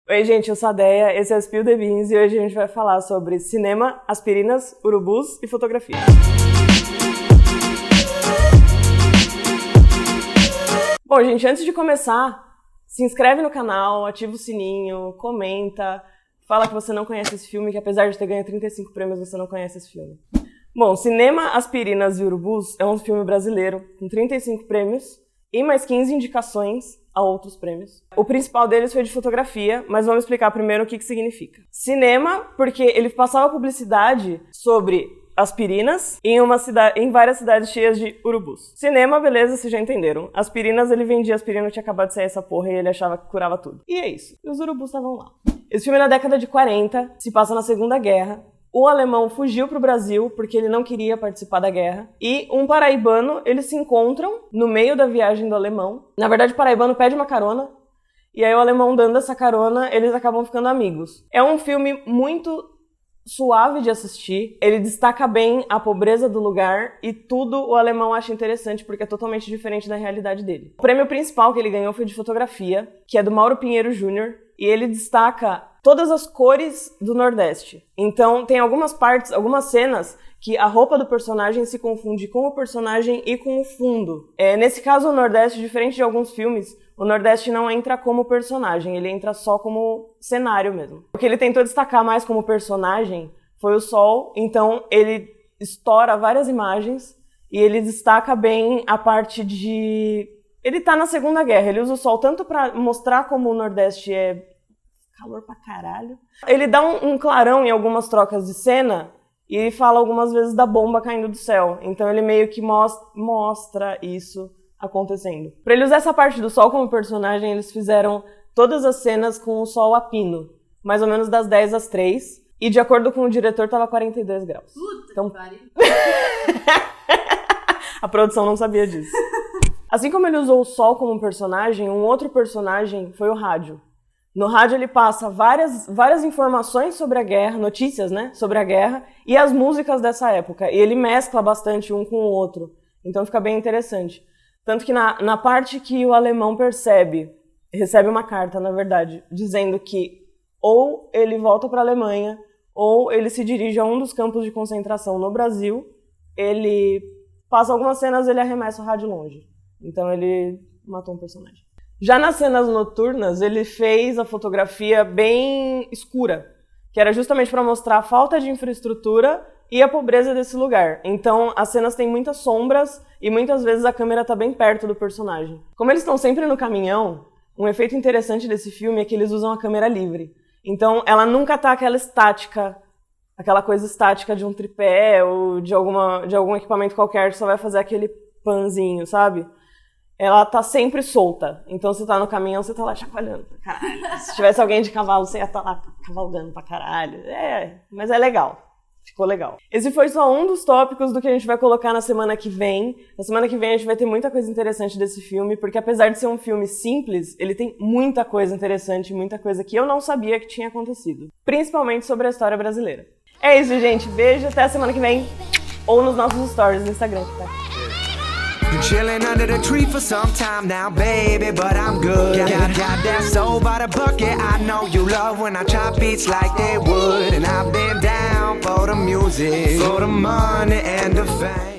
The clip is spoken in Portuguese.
Oi, gente, eu sou a Deia, esse é o Spill the Beans e hoje a gente vai falar sobre cinema, aspirinas, urubus e fotografia. Bom, gente, antes de começar, se inscreve no canal, ativa o sininho, comenta, fala que você não conhece esse filme, que apesar de ter ganho 35 prêmios, você não conhece esse filme. Bom, Cinema, Aspirinas e Urubus é um filme brasileiro com 35 prêmios e mais 15 indicações a outros prêmios. O principal deles foi de fotografia, mas vamos explicar primeiro o que significa. Cinema, porque ele passava publicidade sobre aspirinas em várias cidades cheias de urubus. Cinema, beleza, vocês já entenderam. Aspirinas, ele vendia aspirina, tinha acabado de sair essa porra e ele achava que curava tudo. E é isso. E os urubus estavam lá. Esse filme é na década de 40, se passa na Segunda Guerra. O alemão fugiu para o Brasil porque ele não queria participar da guerra. E um paraibano, eles se encontram no meio da viagem do alemão. Na verdade, o paraibano pede uma carona. E aí o alemão dando essa carona, eles acabam ficando amigos. É um filme muito suave de assistir. Ele destaca bem a pobreza do lugar e tudo o alemão acha interessante porque é totalmente diferente da realidade dele. O prêmio principal que ele ganhou foi de fotografia, que é do Mauro Pinheiro Jr. E ele destaca todas as cores do Nordeste. Então, tem algumas partes, algumas cenas que a roupa do personagem se confunde com o personagem e com o fundo. Nesse caso, o Nordeste, diferente de alguns filmes, o Nordeste não entra como personagem, ele entra só como cenário mesmo. O que ele tentou destacar mais como personagem foi o sol, então ele estoura várias imagens e ele destaca bem a parte de... Ele tá na Segunda Guerra, ele usa o sol tanto pra mostrar como o Nordeste é calor pra caralho. Ele dá um clarão em algumas trocas de cena e ele fala algumas vezes da bomba caindo do céu. Então ele meio que mostra isso acontecendo. Pra ele usar essa parte do sol como personagem, eles fizeram todas as cenas com o sol a pino. Mais ou menos das 10 às 3. E de acordo com o diretor, tava 42 graus. Puta então... que pariu. A produção não sabia disso. Assim como ele usou o sol como personagem, um outro personagem foi o rádio. No rádio ele passa várias informações sobre a guerra, notícias, né, sobre a guerra e as músicas dessa época. E ele mescla bastante um com o outro. Então fica bem interessante. Tanto que na parte que o alemão recebe uma carta, na verdade, dizendo que ou ele volta para a Alemanha ou ele se dirige a um dos campos de concentração no Brasil, ele passa algumas cenas e ele arremessa o rádio longe. Então ele matou um personagem. Já nas cenas noturnas, ele fez a fotografia bem escura, que era justamente para mostrar a falta de infraestrutura e a pobreza desse lugar. Então, as cenas têm muitas sombras e muitas vezes a câmera está bem perto do personagem. Como eles estão sempre no caminhão, um efeito interessante desse filme é que eles usam a câmera livre. Então, ela nunca tá aquela coisa estática de um tripé ou de algum equipamento qualquer que só vai fazer aquele panzinho, sabe? Ela tá sempre solta. Então, você tá no caminhão, você tá lá chacoalhando pra caralho. Se tivesse alguém de cavalo, você ia estar lá cavalgando pra caralho. Mas é legal. Ficou legal. Esse foi só um dos tópicos do que a gente vai colocar na semana que vem. Na semana que vem a gente vai ter muita coisa interessante desse filme, porque apesar de ser um filme simples, ele tem muita coisa interessante, muita coisa que eu não sabia que tinha acontecido. Principalmente sobre a história brasileira. É isso, gente. Beijo, até a semana que vem. Ou nos nossos stories no Instagram, tá? Been chillin' under the tree for some time now, baby, but I'm good. Got that soul by the bucket. I know you love when I chop beats like they would. And I've been down for the music, for the money and the fame.